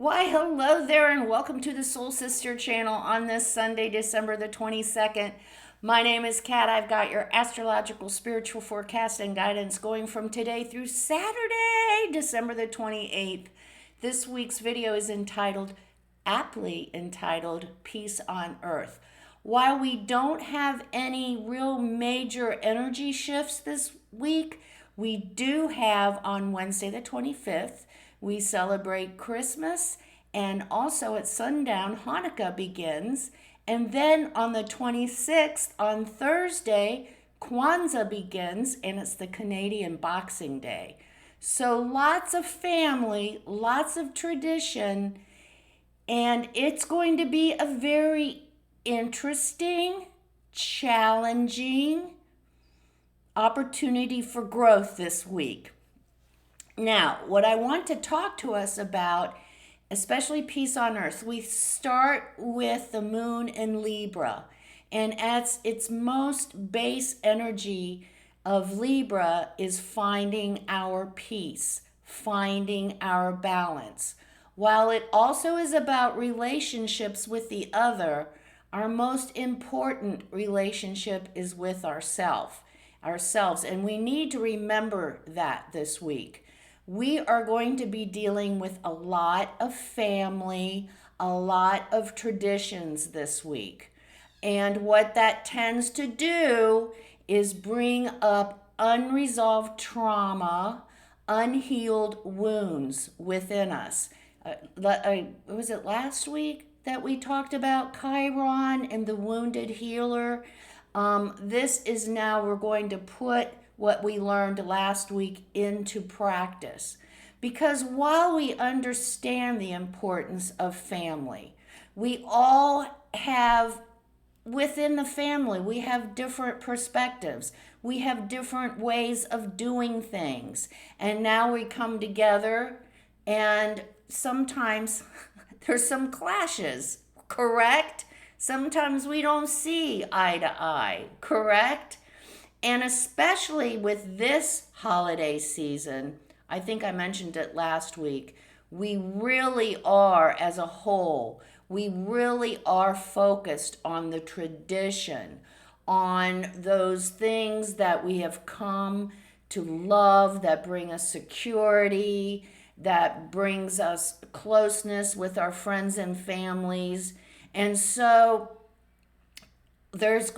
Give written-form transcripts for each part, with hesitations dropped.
Why, hello there, and welcome to the Soul Sister channel on this Sunday, December the 22nd. My name is Kat. I've got your astrological spiritual forecast and guidance going from today through Saturday, December the 28th. This week's video is aptly entitled, Peace on Earth. While we don't have any real major energy shifts this week, we do have on Wednesday the 25th, we celebrate Christmas, and also at sundown, Hanukkah begins. And then on the 26th, on Thursday, Kwanzaa begins, and it's the Canadian Boxing Day. So lots of family, lots of tradition, and it's going to be a very interesting, challenging opportunity for growth this week. Now, what I want to talk to us about, especially peace on earth, we start with the moon in Libra. And at its most base energy of Libra is finding our peace, finding our balance. While it also is about relationships with the other, our most important relationship is with ourselves. And we need to remember that this week. We are going to be dealing with a lot of family, a lot of traditions this week. And what that tends to do is bring up unresolved trauma, unhealed wounds within us. Was it last week that we talked about Chiron and the wounded healer? This is now, we're going to put what we learned last week into practice. Because while we understand the importance of family, we all have, within the family, we have different perspectives. We have different ways of doing things. And now we come together and sometimes there's some clashes, correct? Sometimes we don't see eye to eye, correct? And especially with this holiday season, I think I mentioned it last week, we really are, as a whole, we really are focused on the tradition, on those things that we have come to love, that bring us security, that brings us closeness with our friends and families. And so there's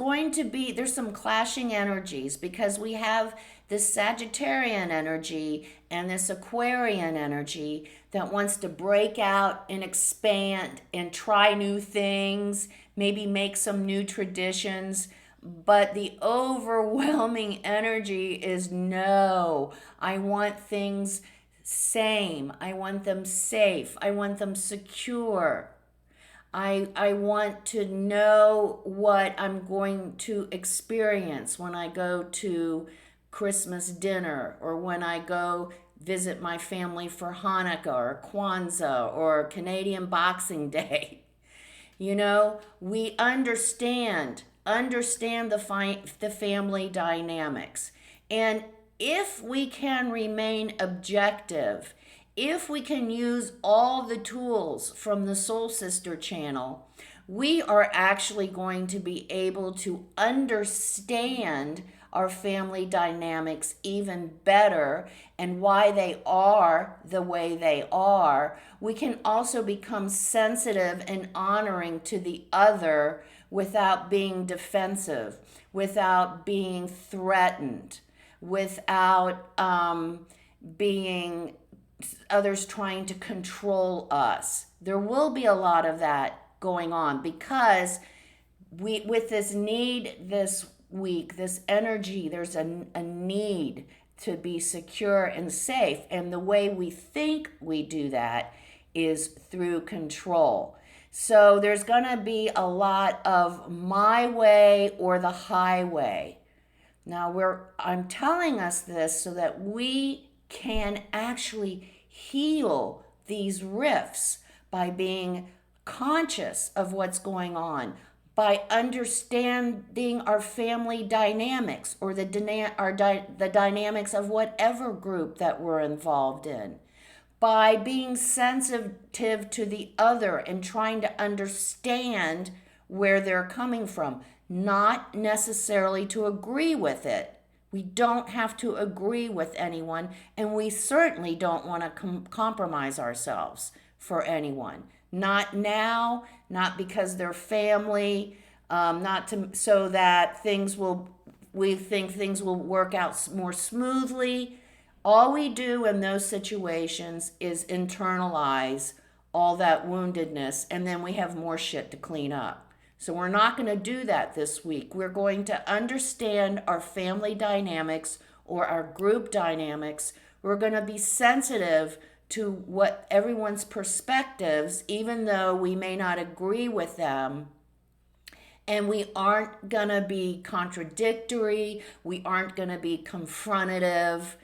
some clashing energies because we have this Sagittarian energy and this Aquarian energy that wants to break out and expand and try new things, maybe make some new traditions. But the overwhelming energy is no, I want things same. I want them safe. I want them secure. I want to know what I'm going to experience when I go to Christmas dinner or when I go visit my family for Hanukkah or Kwanzaa or Canadian Boxing Day. You know, we understand the family dynamics. And if we can remain objective, if we can use all the tools from the Soul Sister channel, we are actually going to be able to understand our family dynamics even better and why they are the way they are. We can also become sensitive and honoring to the other without being defensive, without being threatened, without being others trying to control us. There will be a lot of that going on because with this need this week, this energy, there's a need to be secure and safe. And the way we think we do that is through control. So there's going to be a lot of my way or the highway. Now I'm telling us this so that we can actually heal these rifts by being conscious of what's going on, by understanding our family dynamics or the dynamics of whatever group that we're involved in. by being sensitive to the other and trying to understand where they're coming from, not necessarily to agree with it. We don't have to agree with anyone, and we certainly don't want to compromise ourselves for anyone. Not now, not because they're family, not to so that we think things will work out more smoothly. All we do in those situations is internalize all that woundedness, and then we have more shit to clean up. So we're not going to do that this week. We're going to understand our family dynamics or our group dynamics. We're going to be sensitive to what everyone's perspectives, even though we may not agree with them. And we aren't going to be contradictory. We aren't going to be confrontative.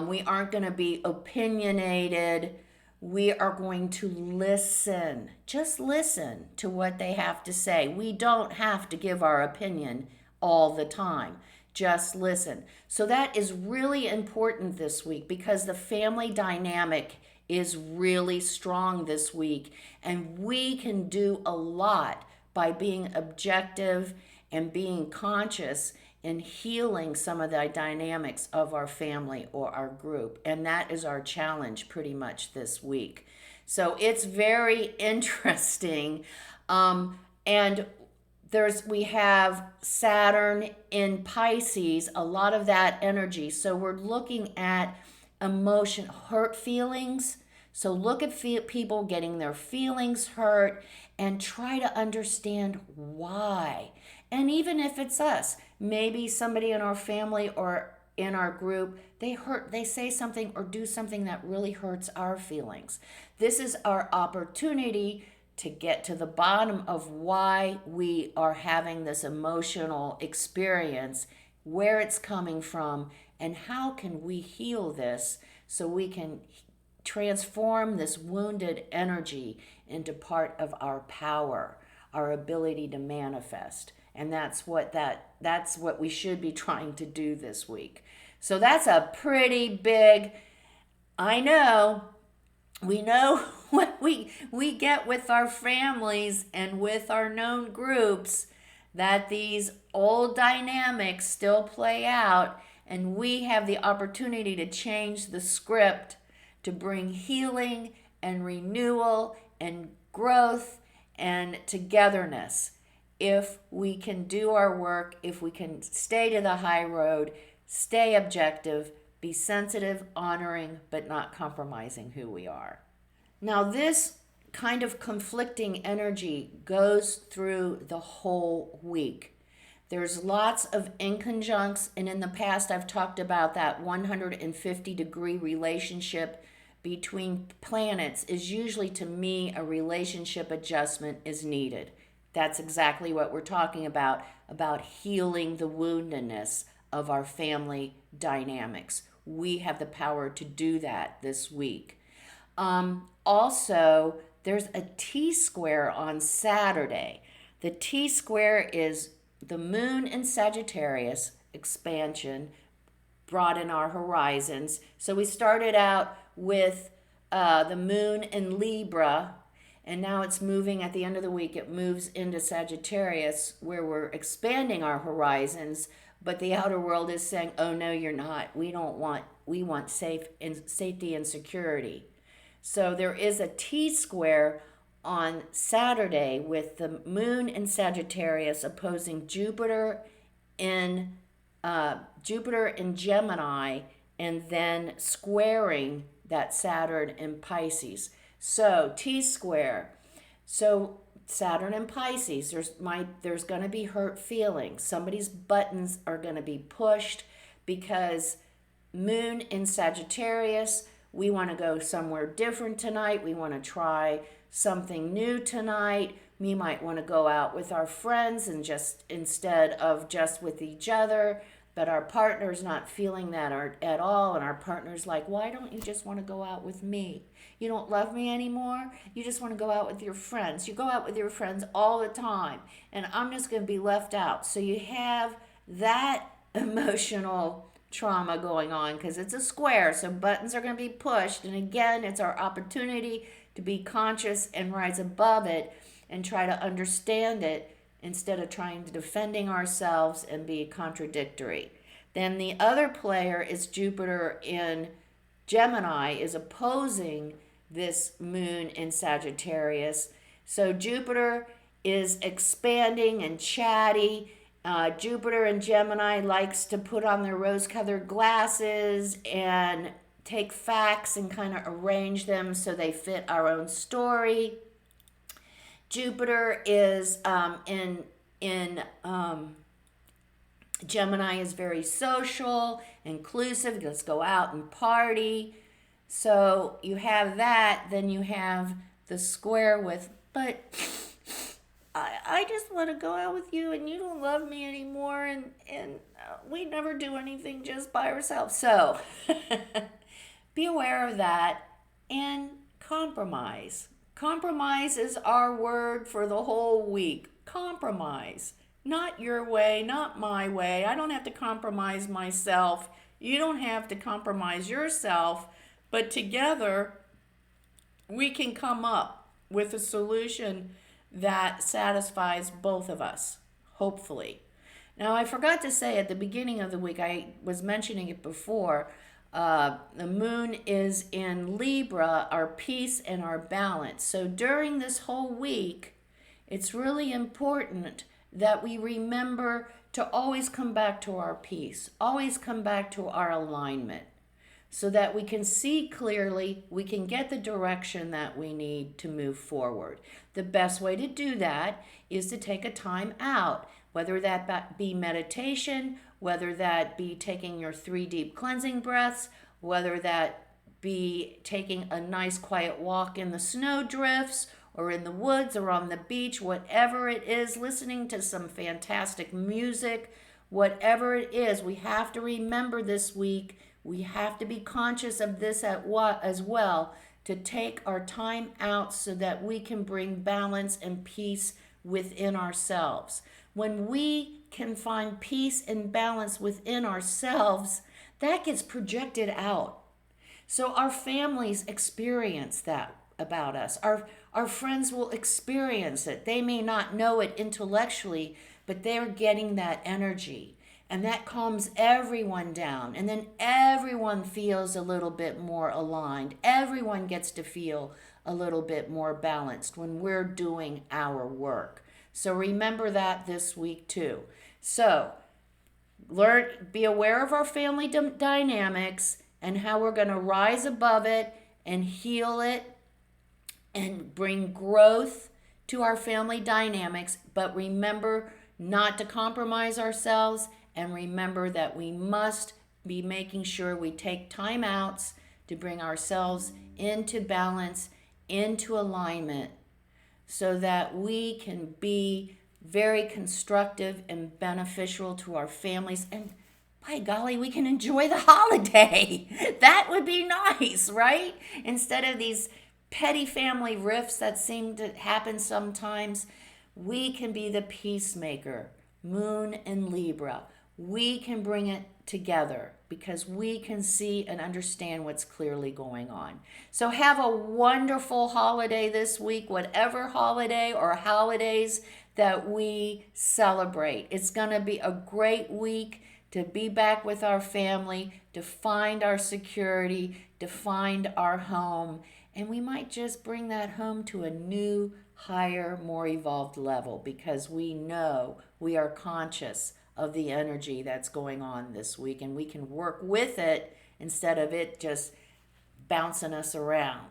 We aren't going to be opinionated. We are going to listen. Just listen to what they have to say. We don't have to give our opinion all the time. Just listen. So that is really important this week because the family dynamic is really strong this week, and we can do a lot by being objective and being conscious and healing some of the dynamics of our family or our group. And that is our challenge pretty much this week. So it's very interesting. And we have Saturn in Pisces, a lot of that energy. So we're looking at emotion, hurt feelings. So look at people getting their feelings hurt and try to understand why. And even if it's us, maybe somebody in our family or in our group, they say something or do something that really hurts our feelings. This is our opportunity to get to the bottom of why we are having this emotional experience, where it's coming from, and how can we heal this so we can transform this wounded energy into part of our power, our ability to manifest. And that's what we should be trying to do this week. So that's a pretty big, I know, we know what we get with our families and with our known groups, that these old dynamics still play out, and we have the opportunity to change the script to bring healing and renewal and growth and togetherness. If we can do our work, if we can stay to the high road, stay objective, be sensitive, honoring, but not compromising who we are. Now, this kind of conflicting energy goes through the whole week. There's lots of inconjuncts, and in the past I've talked about that 150-degree relationship between planets is usually, to me, a relationship adjustment is needed. That's exactly what we're talking about healing the woundedness of our family dynamics. We have the power to do that this week. Also, there's a T-square on Saturday. The T-square is the moon in Sagittarius expansion, brought in our horizons. So we started out with the moon in Libra, and now it's moving at the end of the week. It moves into Sagittarius, where we're expanding our horizons, but the outer world is saying, oh no, you're not. We want safety and security. So there is a T-square on Saturday with the moon in Sagittarius opposing Jupiter in Gemini, and then squaring that Saturn in Pisces. So T-square. So Saturn in Pisces, there's going to be hurt feelings. Somebody's buttons are going to be pushed because moon in Sagittarius, we want to go somewhere different tonight. We want to try something new tonight. We might want to go out with our friends and just instead of just with each other, but our partner's not feeling that at all, and our partner's like, why don't you just want to go out with me? You don't love me anymore? You just want to go out with your friends. You go out with your friends all the time, and I'm just going to be left out. So you have that emotional trauma going on because it's a square, so buttons are going to be pushed. And again, it's our opportunity to be conscious and rise above it and try to understand it instead of trying to defending ourselves and be contradictory. Then the other player is Jupiter in Gemini, is opposing this moon in Sagittarius. So Jupiter is expanding and chatty. Jupiter in Gemini likes to put on their rose-colored glasses and take facts and kind of arrange them so they fit our own story. Jupiter is in Gemini is very social, inclusive. Let's go out and party. So you have that. Then you have the square with, but I just want to go out with you and you don't love me anymore, and we never do anything just by ourselves. So be aware of that and compromise. Compromise is our word for the whole week. Compromise. Not your way, not my way. I don't have to compromise myself. You don't have to compromise yourself. But together, we can come up with a solution that satisfies both of us, hopefully. Now, I forgot to say at the beginning of the week, I was mentioning it before, the moon is in Libra, our peace and our balance. So during this whole week, it's really important that we remember to always come back to our peace, always come back to our alignment, so that we can see clearly, we can get the direction that we need to move forward. The best way to do that is to take a time out, whether that be meditation, whether that be taking your 3 deep cleansing breaths, whether that be taking a nice quiet walk in the snow drifts or in the woods or on the beach, whatever it is, listening to some fantastic music, whatever it is. We have to remember this week, we have to be conscious of this as well, to take our time out so that we can bring balance and peace within ourselves. When we can find peace and balance within ourselves, that gets projected out. So our families experience that about us. Our friends will experience it. They may not know it intellectually, but they're getting that energy. And that calms everyone down. And then everyone feels a little bit more aligned. Everyone gets to feel a little bit more balanced when we're doing our work. So remember that this week too. So be aware of our family dynamics and how we're going to rise above it and heal it and bring growth to our family dynamics. But remember not to compromise ourselves, and remember that we must be making sure we take time outs to bring ourselves into balance, into alignment, so that we can be very constructive and beneficial to our families. And by golly, we can enjoy the holiday. That would be nice, right? Instead of these petty family rifts that seem to happen sometimes, we can be the peacemaker. Moon and Libra. We can bring it together because we can see and understand what's clearly going on. So have a wonderful holiday this week, whatever holiday or holidays that we celebrate. It's going to be a great week to be back with our family, to find our security, to find our home. And we might just bring that home to a new, higher, more evolved level because we know we are conscious of the energy that's going on this week, and we can work with it instead of it just bouncing us around.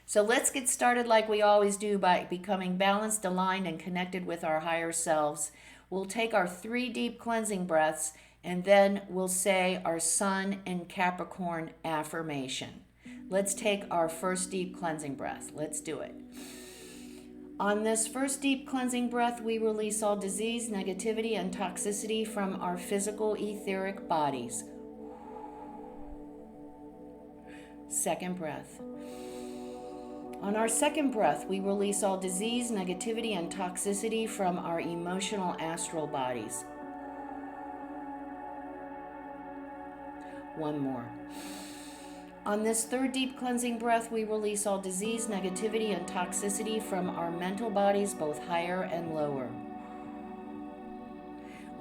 So let's get started like we always do by becoming balanced, aligned, and connected with our higher selves. We'll take our 3 deep cleansing breaths, and then we'll say our Sun and Capricorn affirmation. Let's take our first deep cleansing breath. Let's do it. On this first deep cleansing breath, we release all disease, negativity, and toxicity from our physical etheric bodies. Second breath. On our second breath, we release all disease, negativity, and toxicity from our emotional astral bodies. One more. On this third deep cleansing breath, we release all disease, negativity, and toxicity from our mental bodies, both higher and lower.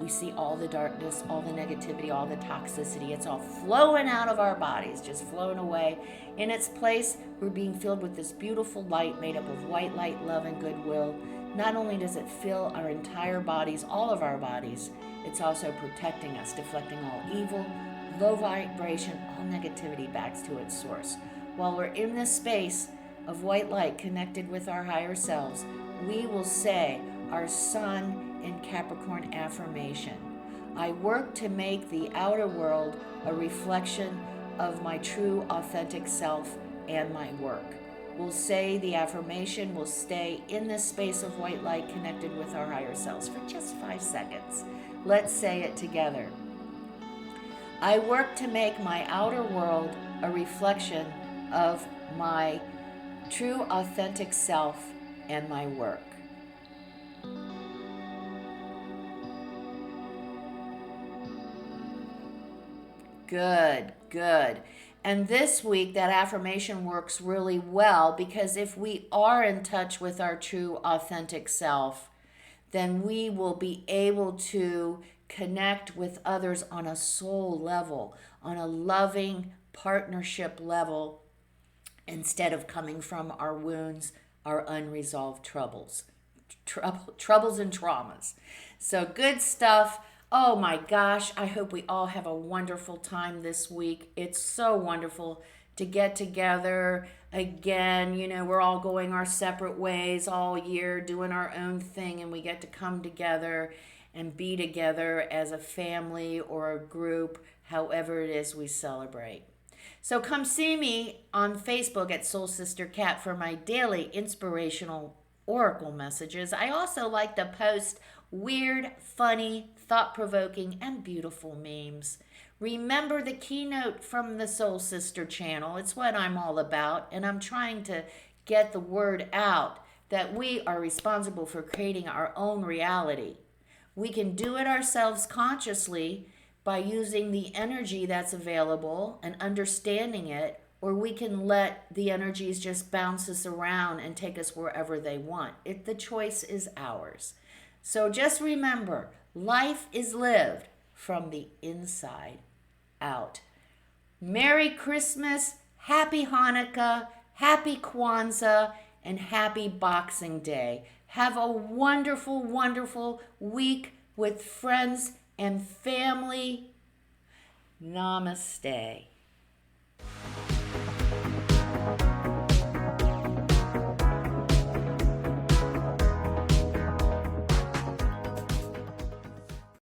We see all the darkness, all the negativity, all the toxicity. It's all flowing out of our bodies, just flowing away. In its place, we're being filled with this beautiful light made up of white light, love, and goodwill. Not only does it fill our entire bodies, all of our bodies, it's also protecting us, deflecting all evil, low vibration, all negativity back to its source. While we're in this space of white light connected with our higher selves, we will say our Sun in Capricorn affirmation. I work to make the outer world a reflection of my true authentic self and my work. We'll say the affirmation, we'll stay in this space of white light connected with our higher selves for just 5 seconds. Let's say it together. I work to make my outer world a reflection of my true authentic self and my work. Good, good. And this week, that affirmation works really well because if we are in touch with our true authentic self, then we will be able to connect with others on a soul level, on a loving partnership level, instead of coming from our wounds, our unresolved troubles and traumas. So good stuff. Oh my gosh, I hope we all have a wonderful time this week. It's so wonderful to get together again. You know, we're all going our separate ways all year, doing our own thing, and we get to come together and be together as a family or a group, however it is we celebrate. So come see me on Facebook at Soul Sister Cat for my daily inspirational oracle messages. I also like to post weird, funny, thought-provoking, and beautiful memes. Remember the keynote from the Soul Sister channel. It's what I'm all about, and I'm trying to get the word out that we are responsible for creating our own reality. We can do it ourselves consciously by using the energy that's available and understanding it, or we can let the energies just bounce us around and take us wherever they want. The choice is ours. So just remember, life is lived from the inside out. Merry Christmas, Happy Hanukkah, Happy Kwanzaa, and Happy Boxing Day. Have a wonderful, wonderful week with friends and family. Namaste.